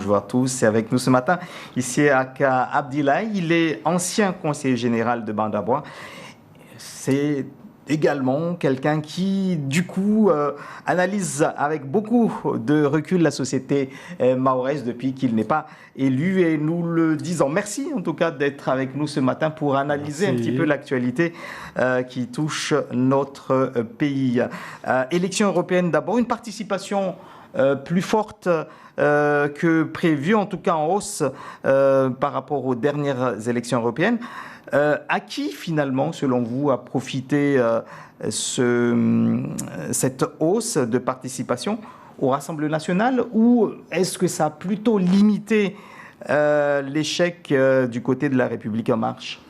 Bonjour à tous, c'est avec nous ce matin, ici Aka Abdillahi, il est ancien conseiller général de Bandabois. C'est également quelqu'un qui, du coup, analyse avec beaucoup de recul la société mahoraise depuis qu'il n'est pas élu et nous le disons. Merci en tout cas d'être avec nous ce matin pour analyser un petit peu l'actualité qui touche notre pays. Élection européenne d'abord, une participation plus forte que prévu, en tout cas en hausse par rapport aux dernières élections européennes. À qui finalement, selon vous, a profité cette hausse de participation au Rassemblement national, ou est-ce que ça a plutôt limité l'échec du côté de la République en marche?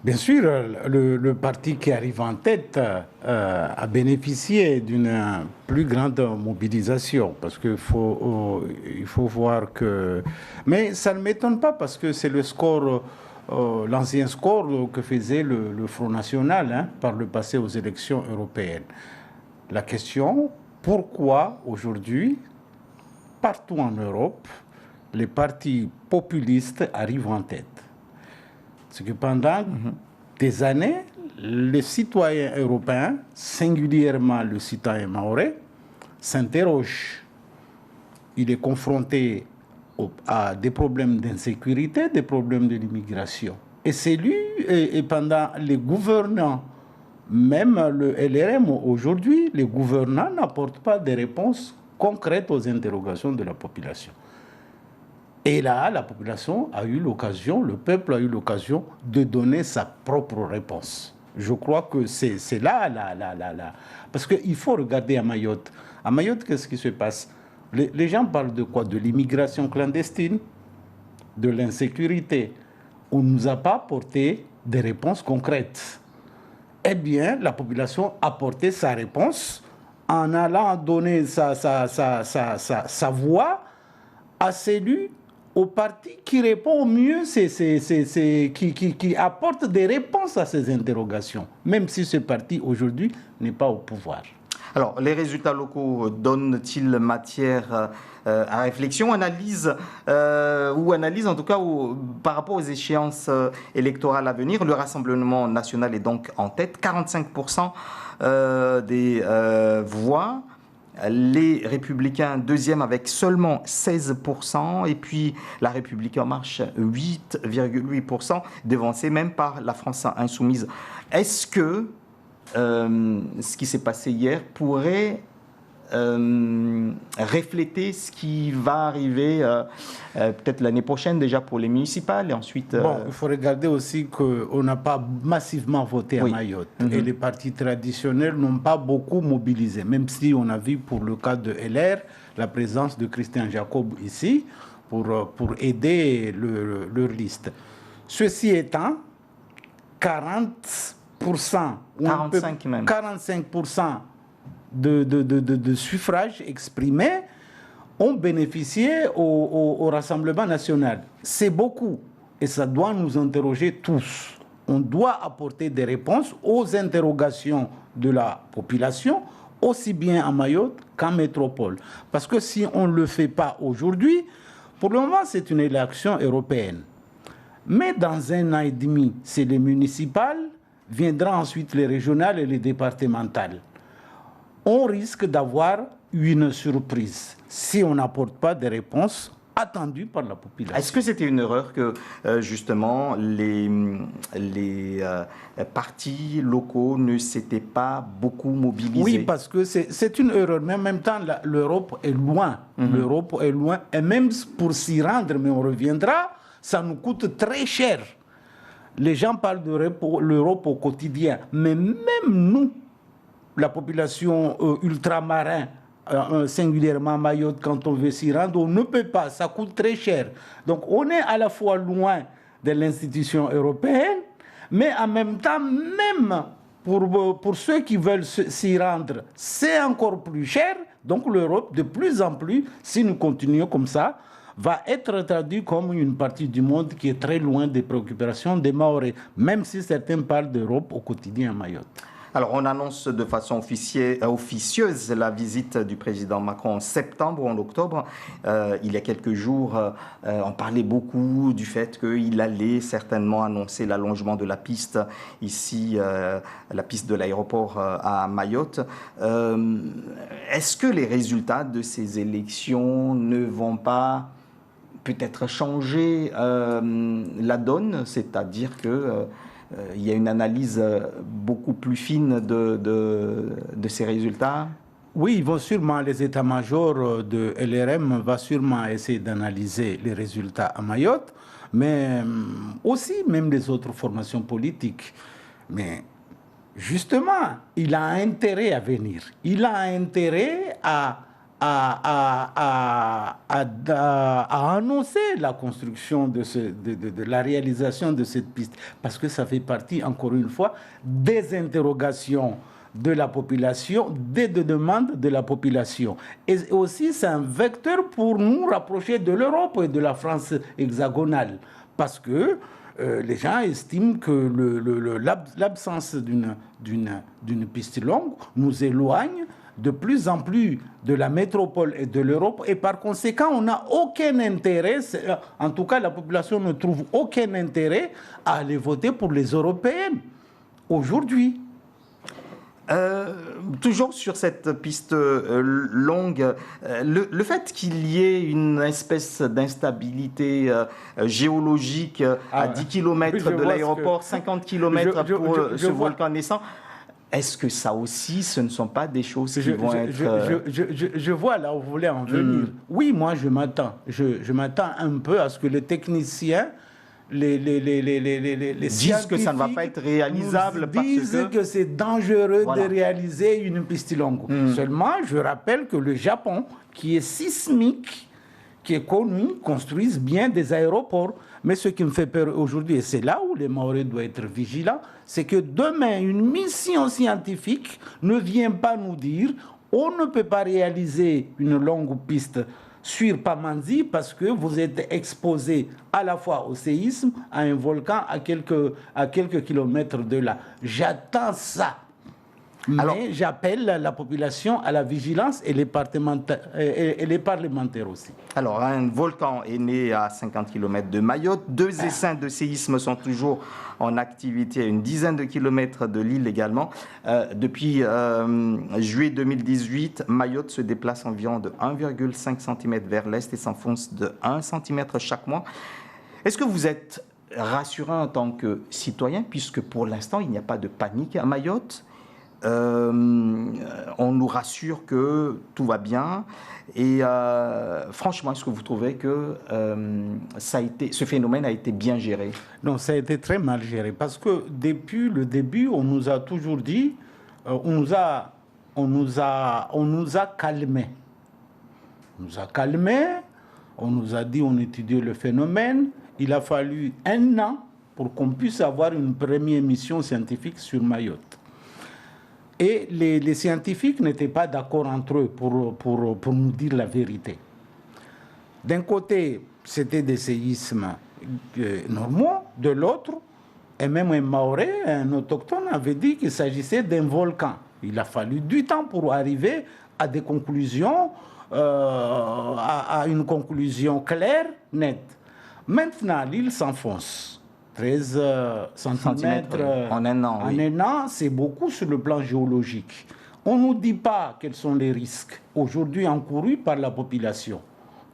Bien sûr, le parti qui arrive en tête a bénéficié d'une plus grande mobilisation, parce qu'il faut voir que... Mais ça ne m'étonne pas, parce que c'est le score, l'ancien score que faisait le Front National par le passé aux élections européennes. La question, pourquoi aujourd'hui, partout en Europe, les partis populistes arrivent en tête? C'est que pendant des années, les citoyens européens, singulièrement le citoyen mahorais, s'interrogent. Il est confronté à des problèmes d'insécurité, des problèmes de l'immigration. Et c'est lui, et pendant les gouvernants, même le LRM aujourd'hui, les gouvernants n'apportent pas de réponses concrètes aux interrogations de la population. Et là, la population a eu l'occasion, le peuple a eu l'occasion de donner sa propre réponse. Je crois que c'est là. Parce qu'il faut regarder à Mayotte. À Mayotte, qu'est-ce qui se passe? Les gens parlent de quoi? De l'immigration clandestine, de l'insécurité. On ne nous a pas apporté des réponses concrètes. Eh bien, la population a apporté sa réponse en allant donner sa voix à celui au parti qui répond au mieux, qui apporte des réponses à ces interrogations, même si ce parti aujourd'hui n'est pas au pouvoir. Alors, les résultats locaux donnent-ils matière à réflexion, analyse en tout cas par rapport aux échéances électorales à venir? Le Rassemblement national est donc en tête, 45% des voix. Les Républicains, deuxième avec seulement 16%, et puis la République en marche, 8,8%, devancée même par la France insoumise. Est-ce que ce qui s'est passé hier pourrait refléter ce qui va arriver peut-être l'année prochaine déjà pour les municipales et ensuite... Bon, il faut regarder aussi qu'on n'a pas massivement voté à Mayotte. Et les partis traditionnels n'ont pas beaucoup mobilisé, même si on a vu pour le cas de LR la présence de Christian Jacob ici pour aider leur liste. Ceci étant, 45% de suffrages exprimés ont bénéficié au Rassemblement national. C'est beaucoup et ça doit nous interroger tous. On doit apporter des réponses aux interrogations de la population, aussi bien à Mayotte qu'en métropole. Parce que si on ne le fait pas aujourd'hui, pour le moment c'est une élection européenne. Mais dans un an et demi, c'est les municipales, viendra ensuite les régionales et les départementales. On risque d'avoir une surprise si on n'apporte pas des réponses attendues par la population. Est-ce que c'était une erreur que justement les partis locaux ne s'étaient pas beaucoup mobilisés? Oui, parce que c'est une erreur, mais en même temps l'Europe est loin. L'Europe est loin, et même pour s'y rendre, mais on reviendra, ça nous coûte très cher. Les gens parlent de l'Europe au quotidien, mais même nous, la population ultramarin, singulièrement Mayotte, quand on veut s'y rendre, on ne peut pas, ça coûte très cher. Donc on est à la fois loin de l'institution européenne, mais en même temps, même pour ceux qui veulent s'y rendre, c'est encore plus cher. Donc l'Europe, de plus en plus, si nous continuons comme ça, va être traduit comme une partie du monde qui est très loin des préoccupations des Mahorais, même si certains parlent d'Europe au quotidien à Mayotte. Alors, on annonce de façon officieuse la visite du président Macron en septembre ou en octobre. Il y a quelques jours, on parlait beaucoup du fait qu'il allait certainement annoncer l'allongement de la piste ici, la piste de l'aéroport à Mayotte. Est-ce que les résultats de ces élections ne vont pas peut-être changer la donne, c'est-à-dire que il y a une analyse beaucoup plus fine de ces résultats? Oui, ils vont sûrement, les états-majors de LRM vont sûrement essayer d'analyser les résultats à Mayotte, mais aussi même les autres formations politiques. Mais justement, il a intérêt à venir. Il a intérêt à annoncer la construction de la réalisation de cette piste, parce que ça fait partie, encore une fois, des interrogations de la population, des demandes de la population. Et aussi, c'est un vecteur pour nous rapprocher de l'Europe et de la France hexagonale, parce que les gens estiment que l'absence d'une piste longue nous éloigne de plus en plus de la métropole et de l'Europe, et par conséquent, on n'a aucun intérêt, en tout cas la population ne trouve aucun intérêt à aller voter pour les européennes aujourd'hui. Toujours sur cette piste longue, le fait qu'il y ait une espèce d'instabilité géologique à 10 km de l'aéroport, 50 km pour ce volcan naissant, est-ce que ça aussi, ce ne sont pas des choses qui vont être... Je vois là où vous voulez en venir. Oui, moi je m'attends. Je m'attends un peu à ce que les techniciens, les disent que ça ne va pas être réalisable parce disent que c'est dangereux de réaliser une piste longue. Seulement, je rappelle que le Japon, qui est sismique, qui est connu, construisent bien des aéroports. Mais ce qui me fait peur aujourd'hui, et c'est là où les Mahorais doivent être vigilants, c'est que demain, une mission scientifique ne vient pas nous dire on ne peut pas réaliser une longue piste sur Pamandzi parce que vous êtes exposé à la fois au séisme, à un volcan à quelques kilomètres de là. J'attends ça. Mais j'appelle la population à la vigilance et les parlementaires aussi. Alors, un volcan est né à 50 km de Mayotte. 2 essaims de séisme sont toujours en activité à une dizaine de kilomètres de l'île également. Depuis juillet 2018, Mayotte se déplace environ de 1,5 cm vers l'est et s'enfonce de 1 cm chaque mois. Est-ce que vous êtes rassurant en tant que citoyen, puisque pour l'instant, il n'y a pas de panique à Mayotte? On nous rassure que tout va bien. Et franchement, est-ce que vous trouvez que ce phénomène a été bien géré? Non, ça a été très mal géré. Parce que depuis le début, on nous a toujours dit, on nous a calmés. On nous a calmés, on nous a dit, on étudiait le phénomène. Il a fallu 1 an pour qu'on puisse avoir une première mission scientifique sur Mayotte. Et les scientifiques n'étaient pas d'accord entre eux pour nous dire la vérité. D'un côté, c'était des séismes normaux, de l'autre, et même un Mahorais, un autochtone, avait dit qu'il s'agissait d'un volcan. Il a fallu du temps pour arriver à des conclusions, à une conclusion claire, nette. Maintenant, l'île s'enfonce. 13 cm en 1 an. En 1 an, c'est beaucoup sur le plan géologique. On ne nous dit pas quels sont les risques aujourd'hui encourus par la population.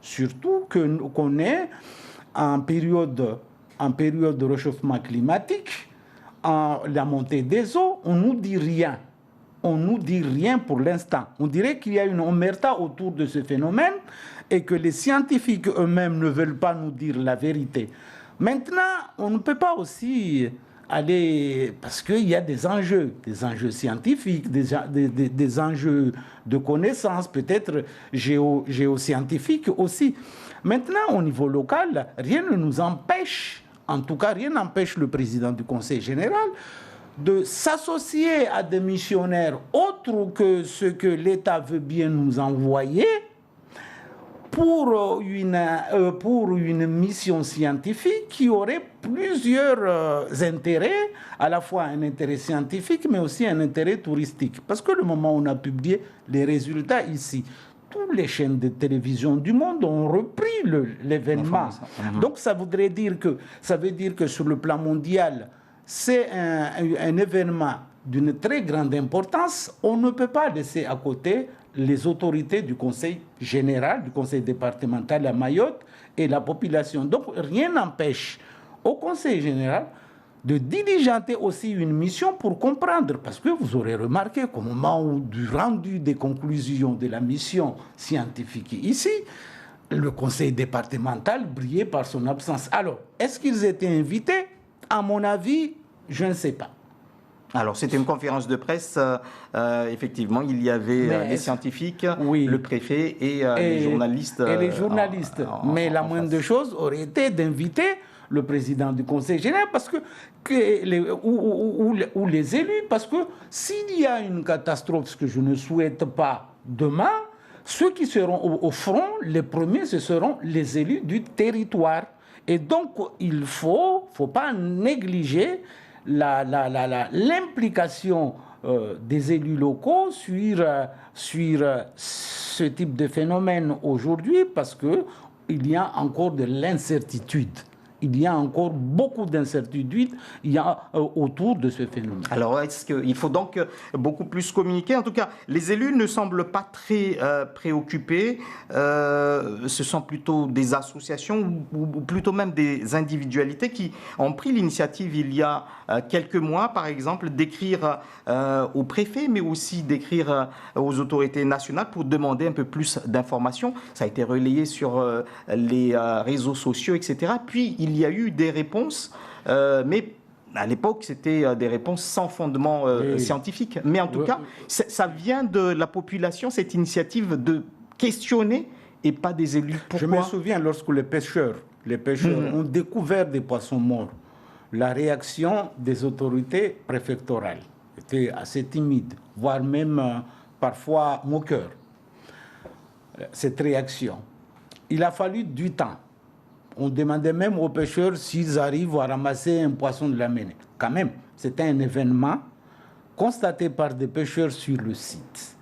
Surtout qu'on est en période de réchauffement climatique, en la montée des eaux, on ne nous dit rien. On ne nous dit rien pour l'instant. On dirait qu'il y a une omerta autour de ce phénomène et que les scientifiques eux-mêmes ne veulent pas nous dire la vérité. Maintenant, on ne peut pas aussi aller... Parce qu'il y a des enjeux scientifiques, des enjeux de connaissances, peut-être géoscientifiques aussi. Maintenant, au niveau local, rien ne nous empêche, en tout cas rien n'empêche le président du Conseil général de s'associer à des missionnaires autres que ceux que l'État veut bien nous envoyer pour une mission scientifique qui aurait plusieurs intérêts, à la fois un intérêt scientifique, mais aussi un intérêt touristique. Parce que le moment où on a publié les résultats ici, toutes les chaînes de télévision du monde ont repris l'événement. Donc ça veut dire que sur le plan mondial, c'est un événement d'une très grande importance. On ne peut pas laisser à côté les autorités du Conseil général, du Conseil départemental à Mayotte et la population. Donc rien n'empêche au Conseil général de diligenter aussi une mission pour comprendre, parce que vous aurez remarqué qu'au moment du rendu des conclusions de la mission scientifique ici, le Conseil départemental brillait par son absence. Alors, est-ce qu'ils étaient invités? À mon avis, je ne sais pas. Alors, c'était une conférence de presse. Effectivement, il y avait les scientifiques, oui, le préfet et les journalistes. Et les journalistes. Mais la moindre des choses aurait été d'inviter le président du Conseil général ou les élus, parce que s'il y a une catastrophe, ce que je ne souhaite pas demain, ceux qui seront au front, les premiers, ce seront les élus du territoire. Et donc, il ne faut pas négliger l'implication des élus locaux sur ce type de phénomène aujourd'hui, parce qu'il y a encore de l'incertitude. Il y a encore beaucoup d'incertitudes autour de ce phénomène. Alors, est-ce qu'il faut donc beaucoup plus communiquer? En tout cas, les élus ne semblent pas très préoccupés. Ce sont plutôt des associations ou plutôt même des individualités qui ont pris l'initiative il y a quelques mois, par exemple, d'écrire au préfet, mais aussi d'écrire aux autorités nationales pour demander un peu plus d'informations. Ça a été relayé sur les réseaux sociaux, etc. Puis, il y a eu des réponses, mais à l'époque, c'était des réponses sans fondement scientifique. Mais en tout cas, ça vient de la population, cette initiative de questionner et pas des élus. Pourquoi? Je me souviens lorsque les pêcheurs ont découvert des poissons morts, la réaction des autorités préfectorales était assez timide, voire même parfois moqueur. Cette réaction. Il a fallu du temps. On demandait même aux pêcheurs s'ils arrivent à ramasser un poisson de la Ménée. Quand même, c'était un événement constaté par des pêcheurs sur le site.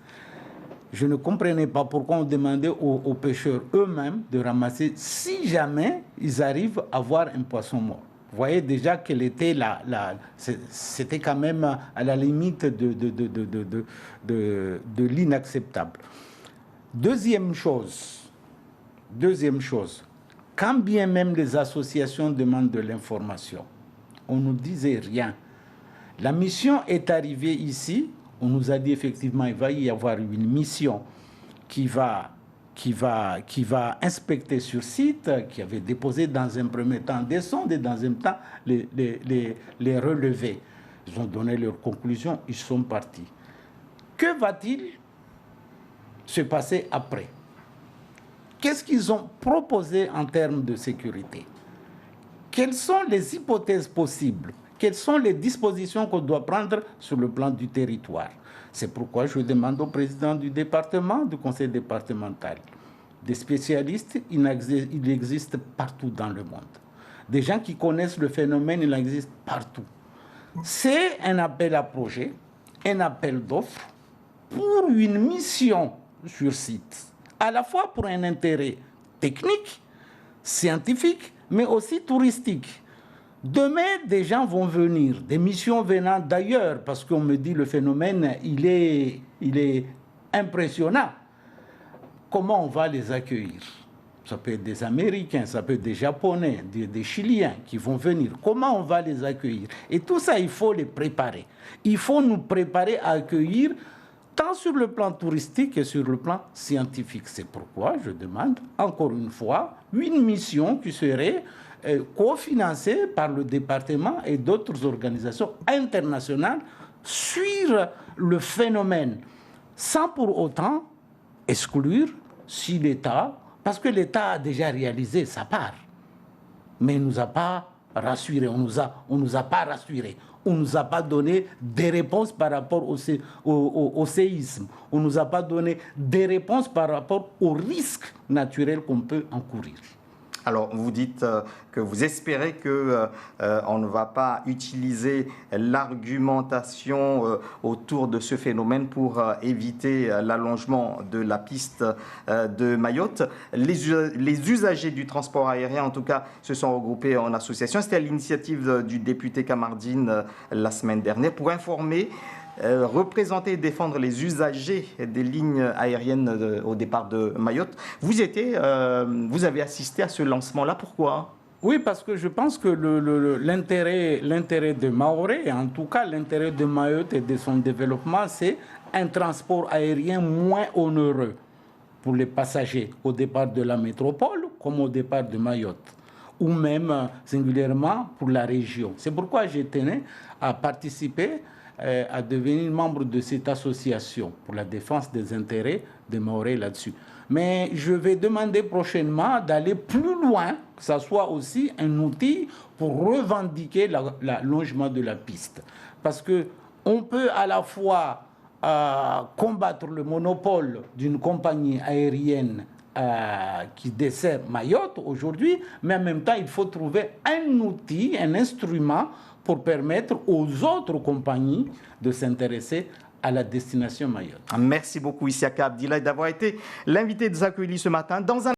Je ne comprenais pas pourquoi on demandait aux pêcheurs eux-mêmes de ramasser si jamais ils arrivent à voir un poisson mort. Vous voyez déjà quelle était c'était quand même à la limite de l'inacceptable. Deuxième chose, quand bien même les associations demandent de l'information, on ne nous disait rien. La mission est arrivée ici, on nous a dit effectivement qu'il va y avoir une mission qui va inspecter sur site, qui avait déposé dans un premier temps des sondes et dans un temps les relever. Ils ont donné leurs conclusions, ils sont partis. Que va-t-il se passer après? Qu'est-ce qu'ils ont proposé en termes de sécurité? Quelles sont les hypothèses possibles? Quelles sont les dispositions qu'on doit prendre sur le plan du territoire? C'est pourquoi je demande au président du département, du conseil départemental, des spécialistes, il existe partout dans le monde. Des gens qui connaissent le phénomène, il existe partout. C'est un appel à projet, un appel d'offres pour une mission sur site, à la fois pour un intérêt technique, scientifique, mais aussi touristique. Demain, des gens vont venir, des missions venant d'ailleurs, parce qu'on me dit le phénomène, il est impressionnant. Comment on va les accueillir? Ça peut être des Américains, ça peut être des Japonais, des Chiliens qui vont venir. Comment on va les accueillir? Et tout ça, il faut les préparer. Il faut nous préparer à accueillir tant sur le plan touristique que sur le plan scientifique. C'est pourquoi je demande, encore une fois, une mission qui serait cofinancée par le département et d'autres organisations internationales sur le phénomène, sans pour autant exclure si l'État, parce que l'État a déjà réalisé sa part, mais il ne nous a pas rassurés, on nous a pas rassurés. On ne nous a pas donné des réponses par rapport au séisme. On ne nous a pas donné des réponses par rapport aux risques naturels qu'on peut encourir. Alors, vous dites que vous espérez qu'on ne va pas utiliser l'argumentation autour de ce phénomène pour éviter l'allongement de la piste de Mayotte. Les usagers du transport aérien, en tout cas, se sont regroupés en association. C'était à l'initiative du député Kamardine la semaine dernière pour informer, représenter et défendre les usagers des lignes aériennes au départ de Mayotte. Vous avez assisté à ce lancement-là. Pourquoi ? Oui, parce que je pense que l'intérêt de Mahorais, en tout cas l'intérêt de Mayotte et de son développement, c'est un transport aérien moins onéreux pour les passagers au départ de la métropole comme au départ de Mayotte, ou même singulièrement pour la région. C'est pourquoi j'ai tenu à participer à devenir membre de cette association pour la défense des intérêts de Mahorais là-dessus. Mais je vais demander prochainement d'aller plus loin, que ce soit aussi un outil pour revendiquer l'allongement de la piste. Parce qu'on peut à la fois combattre le monopole d'une compagnie aérienne qui dessert Mayotte aujourd'hui, mais en même temps, il faut trouver un outil, un instrument pour permettre aux autres compagnies de s'intéresser à la destination Mayotte. Merci beaucoup, Isiaka Abdillaye, d'avoir été l'invité de Zakouli ce matin. Dans un